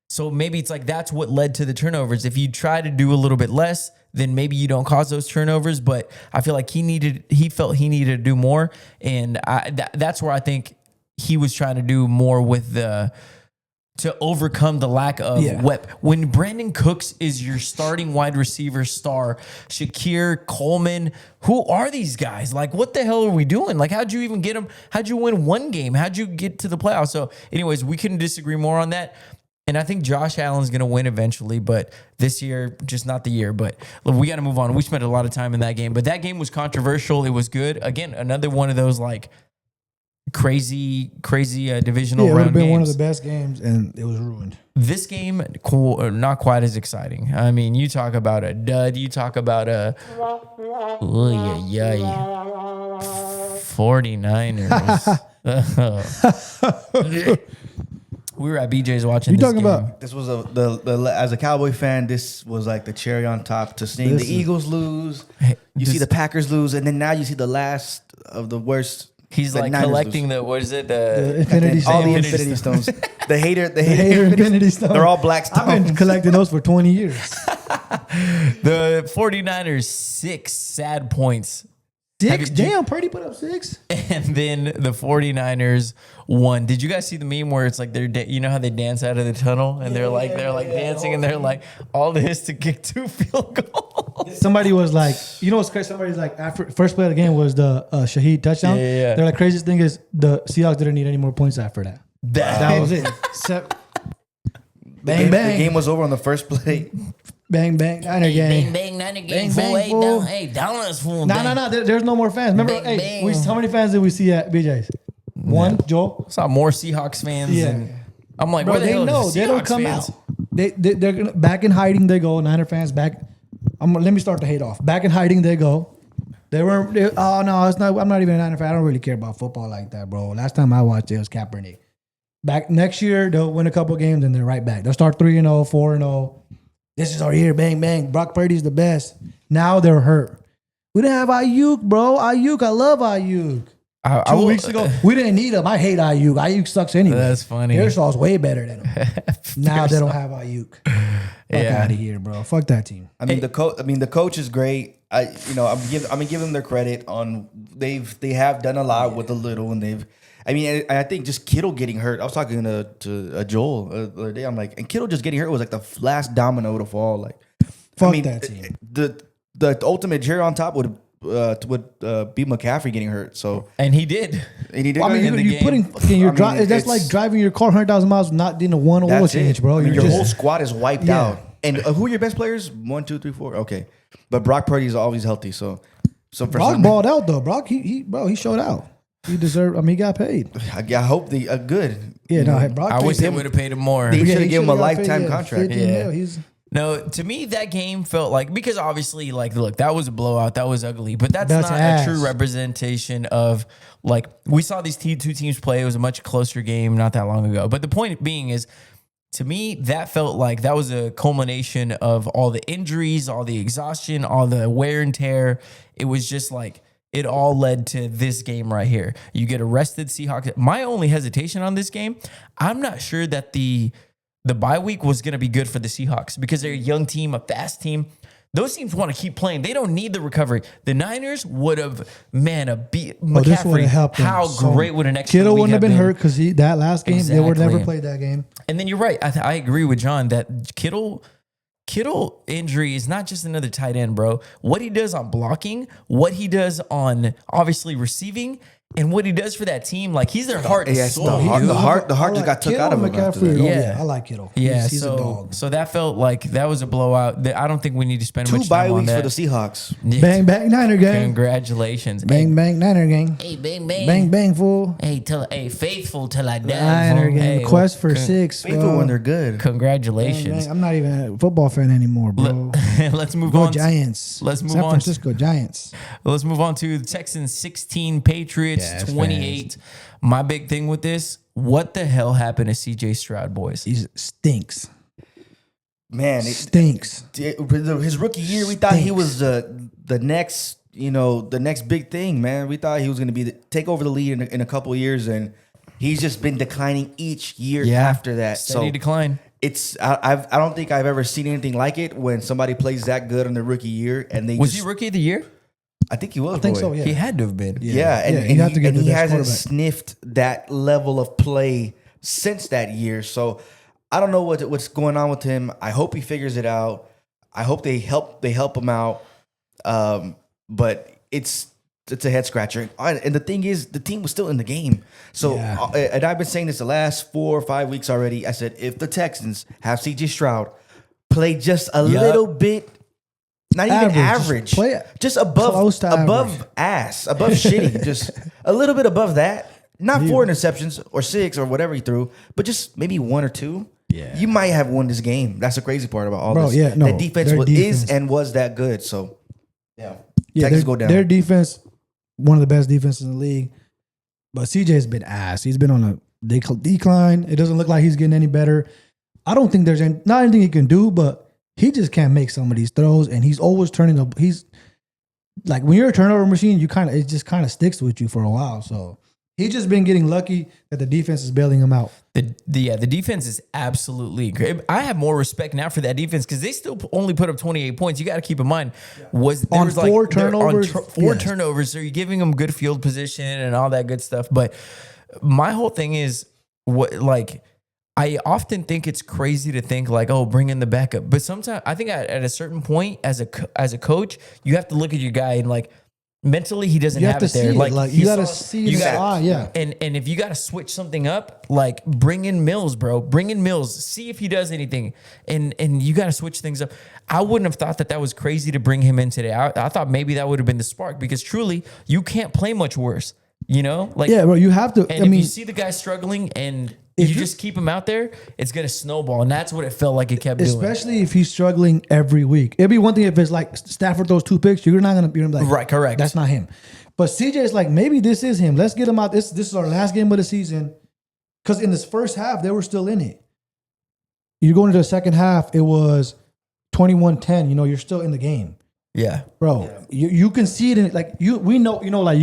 so maybe it's like that's what led to the turnovers. If you try to do a little bit less, then maybe you don't cause those turnovers. But I feel like he felt he needed to do more. And that's where I think he was trying to do more with to overcome the lack of Yeah. when Brandon Cooks is your starting wide receiver star, Shakir, Coleman, who are these guys? Like, what the hell are we doing? Like, how'd you even get them? How'd you win one game? How'd you get to the playoffs? So, anyways, we couldn't disagree more on that. And I think Josh Allen's going to win eventually, but this year, just not the year. But look, we got to move on. We spent a lot of time in that game, but that game was controversial. It was good. Again, another one of those like crazy divisional Yeah, it would round have been games. one of the best games, and it was ruined. This game, not quite as exciting. I mean, you talk about a dud. You talk about a 49ers. We were at BJ's watching You this talking game. about? This was as a Cowboy fan, this was like the cherry on top to seeing This the is- Eagles lose. Hey, You this- see the Packers lose, and then now you see the last of the worst. He's the like Niners collecting lose. the, what is it? The Infinity all the Stones. Infinity Stones. The hater Infinity Stones. They're all black stones. I've been collecting those for 20 years. The 49ers, 6 sad points. Have 6? you- Damn, Purdy put up 6. And then the 49ers won. Did you guys see the meme where it's like you know how they dance out of the tunnel and they're like dancing and they're like all this to kick 2 field goals. Somebody was like, you know what's crazy? Somebody's like, after first play of the game was the Shaheed touchdown. Yeah. They're like, craziest thing is the Seahawks didn't need any more points after that. That was it. Bang, The bang. game was over on the first play. Bang, bang. Niner game. bang, Niner Bang, bang, fool. down us, fool. No. There's no more fans. Remember, Bang, hey, bang. how many fans did we see at BJ's? One, Joel? Saw more Seahawks fans. Yeah. And I'm like, Bro, where the they hell know. are the They don't Seahawks come fans? out. They're gonna, back in hiding they go. Niner fans back. Let me start the hate off. Back in hiding they go. Oh no, it's not. I'm not even a Niner fan. I don't really care about football like that, bro. Last time I watched it was Kaepernick. Back next year they'll win a couple games and they're right back. They'll start 3-0, 4-0. This is our year. Bang bang. Brock Purdy's the best. Now they're hurt. We didn't have Ayuk, bro. Ayuk, I love Ayuk. 2 weeks ago, we didn't need him. I hate Ayuk. Ayuk sucks anyway. That's funny. Airsoft's way better than him. Now they don't have Ayuk. Fuck Yeah. out of here, bro. Fuck that team. I mean, the coach is great. I'm gonna give them their credit on they have done a lot with a little, and I think just Kittle getting hurt. I was talking to Joel the other day. I'm like, and Kittle just getting hurt was like the last domino to fall. Like, Fuck that team. The ultimate cherry on top would be McCaffrey getting hurt. So And he did. and he did. Well, I mean, in the you're game. putting fucking your I mean, that's it's- like driving your car 100,000 miles not doing a one oil That's change, it. bro. I mean, You're your just, whole squad is wiped Yeah. out. And who are your best players? 1, 2, 3, 4. Okay, but Brock Purdy is always healthy. So for Brock some, balled out though. Brock, he showed out. He deserved. I mean, he got paid. I hope the good. Yeah, no, Brock. I wish paid they him. would have paid him more. They Yeah, should have he given him a should've got paid, lifetime yeah, contract. 15 Yeah. mil. He's No, to me, that game felt like, because obviously, like, look, that was a blowout. That was ugly. But that's That's not ass. a true representation of, like, we saw these two teams play. It was a much closer game not that long ago. But the point being is, to me, that felt like that was a culmination of all the injuries, all the exhaustion, all the wear and tear. It was just like, it all led to this game right here. You get arrested, Seahawks. My only hesitation on this game, I'm not sure that the bye week was going to be good for the Seahawks because they're a young team, a fast team. Those teams want to keep playing. They don't need the recovery. The Niners would have, beat this would McCaffrey. have helped them How so great would an extra Kittle week wouldn't have been hurt because that last game they would never Exactly. played that game. And then you're right. I agree with John that Kittle injury is not just another tight end, bro. What he does on blocking, what he does on obviously receiving, and what he does for that team, like he's their heart and Yeah, soul. the heart, dude. the heart I just got took Kittle out of him. and after McCaffrey. that. Yeah. I like Kittle. Yeah, he's a dog. so that felt like that was a blowout. I don't think we need to spend 2 much bye time on weeks for that. the Seahawks. Yeah. Bang bang Niner gang. Congratulations. Bang bang Niner gang. Hey, bang, bang. Bang bang fool. Hey, faithful till I die. Niner fool. gang. Hey, Quest for 6. Faithful when they're good. Bang, Congratulations. bang. I'm not even a football fan anymore, bro. Let's move Go on. Giants. Let's move San on. Francisco Giants. Let's move on to the Texans 16, Patriots Yes, 28. My big thing with this, what the hell happened to CJ Stroud, boys? He stinks. Man, Stinks. his rookie year, we thought he was the next, the next big thing, man. We thought he was going to be take over the lead in a couple of years, and he's just been declining each year after that. Steady So decline. I don't think I've ever seen anything like it when somebody plays that good in their rookie year, and they Was he rookie of the year? I think he was. I think boy. so, yeah. He had to have been. Yeah, and, Yeah, and you have to get and the he best hasn't quarterback. sniffed that level of play since that year. So I don't know what's going on with him. I hope he figures it out. I hope they help him out. But it's a head scratcher. And the thing is, the team was still in the game. So, and I've been saying this the last 4 or 5 weeks already. I said, if the Texans have C.J. Stroud play just a little bit, not even average, just above shitty, just a little bit above that. Not 4 interceptions or 6 or whatever he threw, but just maybe 1 or 2. Yeah, you might have won this game. That's the crazy part about all this. Yeah, no, the defense is and was that good. So, Texas go down. Their defense, one of the best defenses in the league. But CJ's been ass. He's been on a decline. It doesn't look like he's getting any better. I don't think there's not anything he can do, but he just can't make some of these throws. And he's always turning up. He's like, when you're a turnover machine, it just kind of sticks with you for a while. So he's just been getting lucky that the defense is bailing him out. The defense is absolutely great. I have more respect now for that defense because they still only put up 28 points. You got to keep in mind on 4 turnovers. Turnovers, so you're giving them good field position and all that good stuff. But my whole thing is I often think it's crazy to think like, oh, bring in the backup. But sometimes I think at a certain point as a coach, you have to look at your guy and like, mentally, he doesn't have it there. Like you got to see his eye, And if you got to switch something up, like bring in Mills, bro. Bring in Mills. See if he does anything. And you got to switch things up. I wouldn't have thought that was crazy to bring him in today. I thought maybe that would have been the spark because truly, you can't play much worse. You know, like bro, you have to. And if you see the guy struggling and you just keep him out there, it's gonna snowball, and that's what it felt like it kept doing. Especially if he's struggling every week. It'd be one thing if it's like Stafford throws 2 picks, you're not gonna be like, right, correct. That's not him. But CJ's like, maybe this is him. Let's get him out. This is our last game of the season. Because in this first half, they were still in it. You go into the second half, it was 21-10. You know, you're still in the game. Yeah, bro. Yeah. You can see it in like we know. You know, like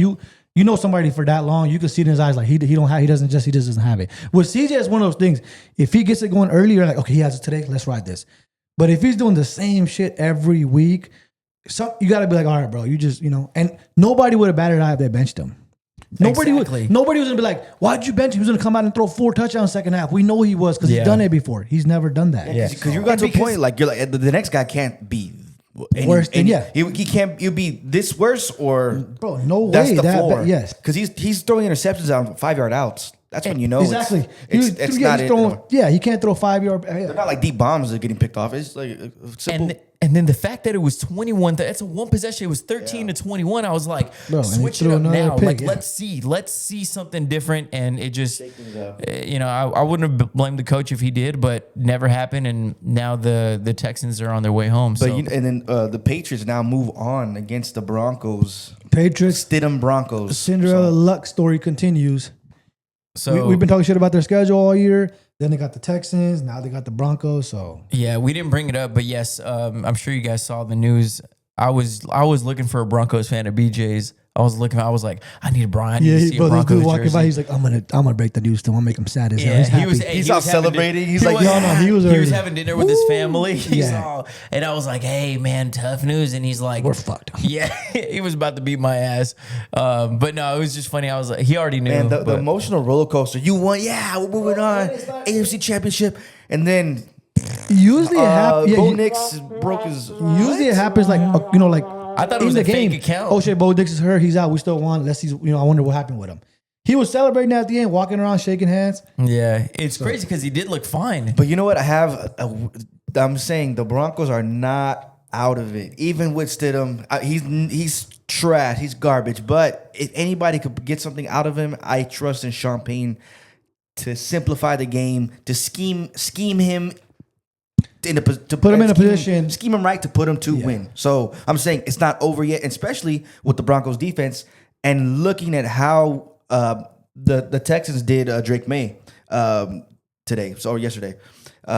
you know somebody for that long, you can see it in his eyes like he just doesn't have it. With CJ, it's one of those things. If he gets it going early, you're like, okay, he has it today, let's ride this. But if he's doing the same shit every week, you got to be like, all right, bro, you just, and nobody would have batted an eye if they benched him. Nobody was gonna be like, why'd you bench him? He was gonna come out and throw 4 touchdowns second half. We know he was because he's done it before. He's never done that. Yeah, because you got to a point like you're like the next guy can't be worse than he can't. You'll be this worse or bro. No way. That's the floor. Yes, because he's throwing interceptions on 5-yard outs. That's when you know exactly. It's not it. He can't throw 5-yard. They're not like deep bombs that are getting picked off. It's like simple. And then the fact that it was 21, that's a one possession. It was 13-21. I was like, switch it up now. Pick, let's see something different. And it just, I wouldn't have blamed the coach if he did, but never happened. And now the Texans are on their way home. But and then the Patriots now move on against the Broncos. Patriots, Stidham Broncos. The Cinderella luck story continues. So we've been talking shit about their schedule all year. Then they got the Texans. Now they got the Broncos. So yeah, we didn't bring it up, but yes, I'm sure you guys saw the news. I was looking for a Broncos fan at BJ's. I was like, I need a Brian. I need to see a Broncos dude walking jersey. by. He's like, I'm gonna break the news to him. I'll make him sad as hell. Yeah, he's all celebrating. He's like, he was having dinner with his family. And I was like, hey man, tough news. And he's like, we're fucked. Yeah, he was about to beat my ass. But no, it was just funny. I was like, he already knew. And the emotional roller coaster. You won, we're moving on. AFC Championship, and then usually it happens. Bo Nix broke his. Usually it happens like I thought it was a fake account. Oh shit, Bo Nix is hurt. He's out. We still won. Let's see. I wonder what happened with him. He was celebrating at the end, walking around, shaking hands. Yeah, it's crazy because he did look fine. But you know what? I'm saying the Broncos are not out of it. Even with Stidham, he's trash. He's garbage. But if anybody could get something out of him, I trust in Sean Payne to simplify the game, to scheme him. To put him in a position, scheme him right to put him to win. So I'm saying it's not over yet, especially with the Broncos defense and looking at how the Texans did Drake May today or yesterday.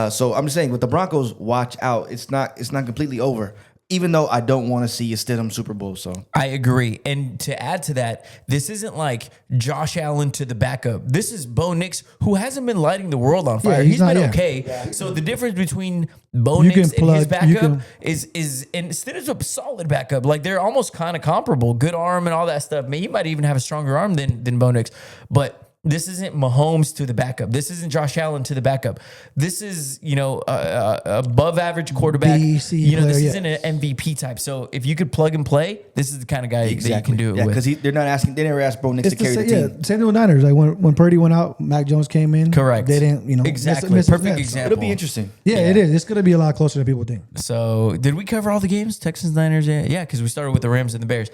So I'm just saying with the Broncos, watch out. It's not completely over. Even though I don't want to see a Stidham Super Bowl, so I agree. And to add to that, this isn't like Josh Allen to the backup. This is Bo Nix, who hasn't been lighting the world on fire. He's been okay. Yeah, so the difference between Bo Nix and his backup is and Stidham's a solid backup. Like they're almost kind of comparable. Good arm and all that stuff. He might even have a stronger arm than Bo Nix. But This isn't Mahomes to the backup. This isn't Josh Allen to the backup. This is, above average quarterback. This player, isn't an MVP type. So if you could plug and play, this is the kind of guy that you can do it with. Because they never asked Bo Nix to carry the team. Same thing with Niners. Like when Purdy went out, Mac Jones came in. Correct. They didn't, exactly. Perfect example. It'll be interesting. Yeah, it is. It's going to be a lot closer than people think. So did we cover all the games? Texans, Niners? Yeah, because we started with the Rams and the Bears.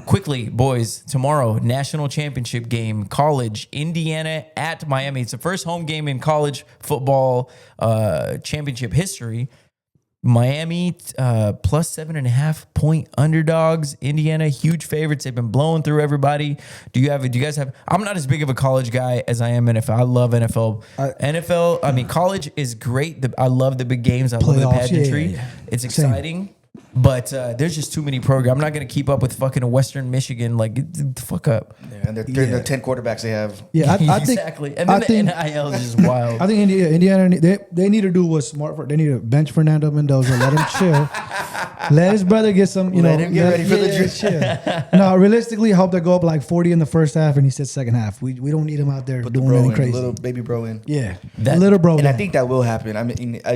Quickly, boys, tomorrow, national championship game, college, Indiana at Miami. It's the first home game in college football championship history. Miami plus 7.5 point underdogs. Indiana huge favorites. They've been blowing through everybody. Do you guys have? I'm not as big of a college guy as I am NFL. I love NFL. College is great. I love the big games. I love the pageantry. Yeah. It's exciting. But there's just too many programs. I'm not going to keep up with fucking Western Michigan. Like, get the fuck up. Yeah, and they're 10 quarterbers they have. Yeah, I think exactly. And then the NIL is just wild. I think Indiana, they need to do what's smart. They need to bench Fernando Mendoza, let him chill, let his brother get some. Let him get ready for the drill. Chill. No, realistically, I hope they go up like 40 in the first half and he sits second half. We don't need him out there doing anything crazy. Little baby bro in. Yeah, little bro. And I think that will happen.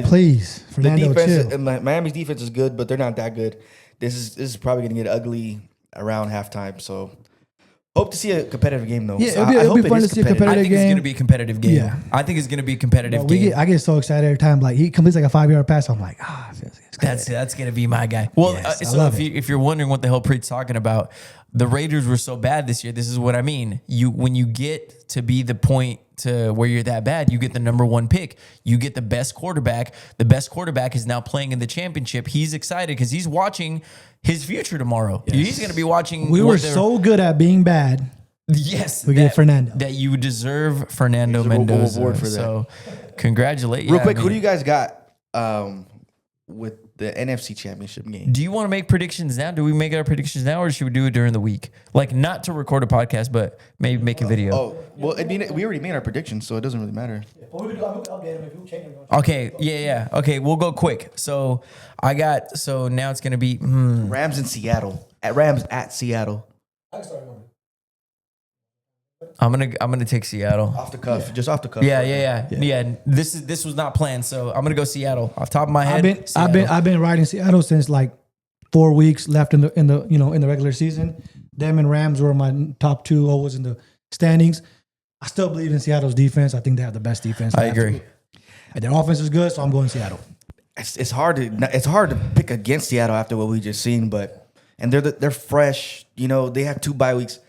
Please, Fernando, the defense, chill. Miami's defense is good, but they're not that good. This is probably going to get ugly around halftime. So hope to see a competitive game though. Yeah, so it'll be fun to see a competitive I think game. it's going to be a competitive game. Yeah. I think it's going to be a competitive game. I get so excited every time. Like he completes like a 5-yard pass. I'm like, it's that's going to be my guy. Well, Yes, so if you're wondering what the hell Preet's talking about, the Raiders were so bad this year. This is what I mean. When you get to be the point to where you're that bad, you get the number one pick. You get the best quarterback. The best quarterback is now playing in the championship. He's excited because he's watching his future tomorrow. Yes. He's going to be watching. We were so good at being bad. Yes, we get Fernando. That you deserve Fernando Mendoza. Reward for that. So, congratulations. Real quick, who do you guys got with the NFC Championship game? Do you want to make predictions now? Do we make our predictions now, or should we do it during the week? Like, not to record a podcast, but maybe make a video. Well, we already made our predictions, so it doesn't really matter. Okay, yeah. Okay, we'll go quick. So now it's gonna be Rams in Seattle. Rams at Seattle. I'm gonna take Seattle off the cuff, just off the cuff. Yeah. This was not planned, so I'm gonna go Seattle off top of my head. I've been riding Seattle since like 4 weeks left in the regular season. Them and Rams were my top two always in the standings. I still believe in Seattle's defense. I think they have the best defense. I agree. And their offense is good, so I'm going Seattle. It's hard to pick against Seattle after what we just seen, and they're fresh. They have 2 bye weeks.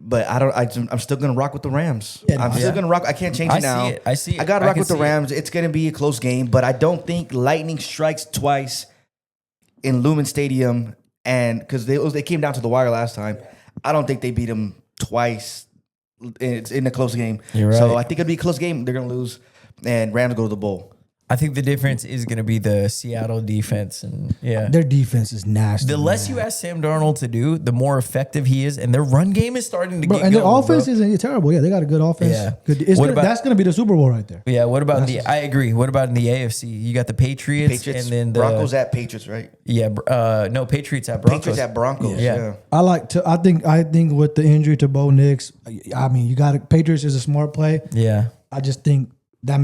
But I'm still gonna rock with the Rams. Yeah, I'm still gonna rock. I can't change it now. I see it. I gotta rock with the Rams. It's gonna be a close game, but I don't think lightning strikes twice in Lumen Stadium, and because they came down to the wire last time. I don't think they beat them twice in a close game. You're right. So I think it'll be a close game. They're gonna lose, and Rams go to the bowl. I think the difference is going to be the Seattle defense, and their defense is nasty. The less you ask Sam Darnold to do, the more effective he is, and their run game is starting to get. And their offense isn't terrible. Yeah, they got a good offense. Yeah, that's going to be the Super Bowl right there. Yeah. What about I agree. What about in the AFC? You got the Patriots and then the Broncos at Patriots, right? Yeah. No, Patriots at Broncos. Patriots at Broncos. Yeah. I think with the injury to Bo Nix, you got Patriots is a smart play. Yeah. I just think that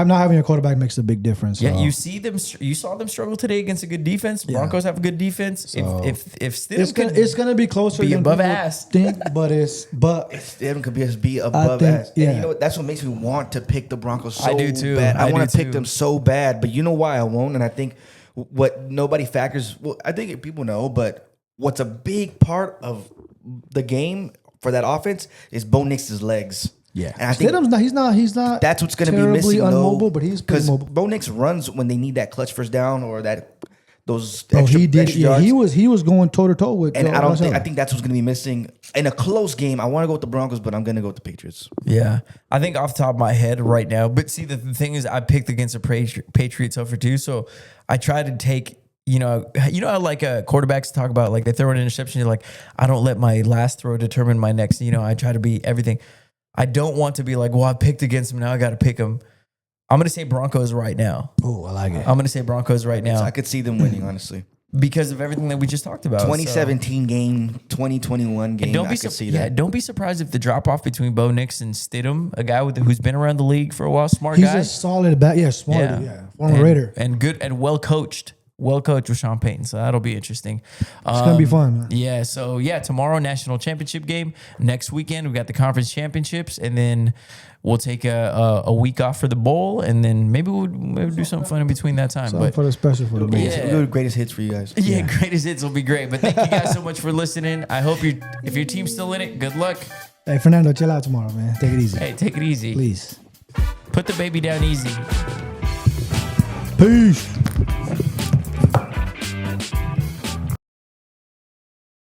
not having a quarterback makes a big difference. Yeah, you saw them struggle today against a good defense. Broncos have a good defense. So if Stidham it's gonna be closer be than above ass. Think, but Stidham could be above ass. Yeah. And you know what? That's what makes me want to pick the Broncos so I do too. bad. I want to pick them so bad, but you know why I won't? And I think what nobody factors. Well, I think people know, but what's a big part of the game for that offense is Bo Nix's legs. Yeah, and I think he's not. That's what's going to be missing, unmobile, but he's pretty mobile. Bo Nix runs when they need that clutch first down or those. Extra yards. He was going toe to toe with. And I think that's what's going to be missing in a close game. I want to go with the Broncos, but I'm going to go with the Patriots. Yeah, I think off the top of my head right now. But see, the thing is, I picked against the Patriots over 2, so I try to take. How like quarterbacks talk about like they throw an interception. You're like, I don't let my last throw determine my next. I try to be everything. I don't want to be like, well, I picked against him. Now I got to pick him. I'm going to say Broncos right now. Oh, I like it. I'm going to say Broncos right now. I could see them winning, honestly. because of everything that we just talked about. 2017 game, 2021 game. Don't I be could see that. don't be surprised if the drop off between Bo Nix and Stidham, a guy who's been around the league for a while, smart He's guy, a solid back. Yeah, smart. Yeah. Former Raider. and good and well coached with Sean Payton. So that'll be interesting. It's gonna be fun, man. Yeah. So tomorrow national championship game. Next weekend we got the conference championships, and then we'll take a week off for the bowl, and then maybe we'll do something fun in between that time. Something for the special for the bowl. Yeah. We'll do the greatest hits for you guys. Yeah, greatest hits will be great. But thank you guys so much for listening. I hope if your team's still in it, good luck. Hey, Fernando, chill out tomorrow, man. Take it easy. Hey, take it easy. Please. Put the baby down easy. Peace.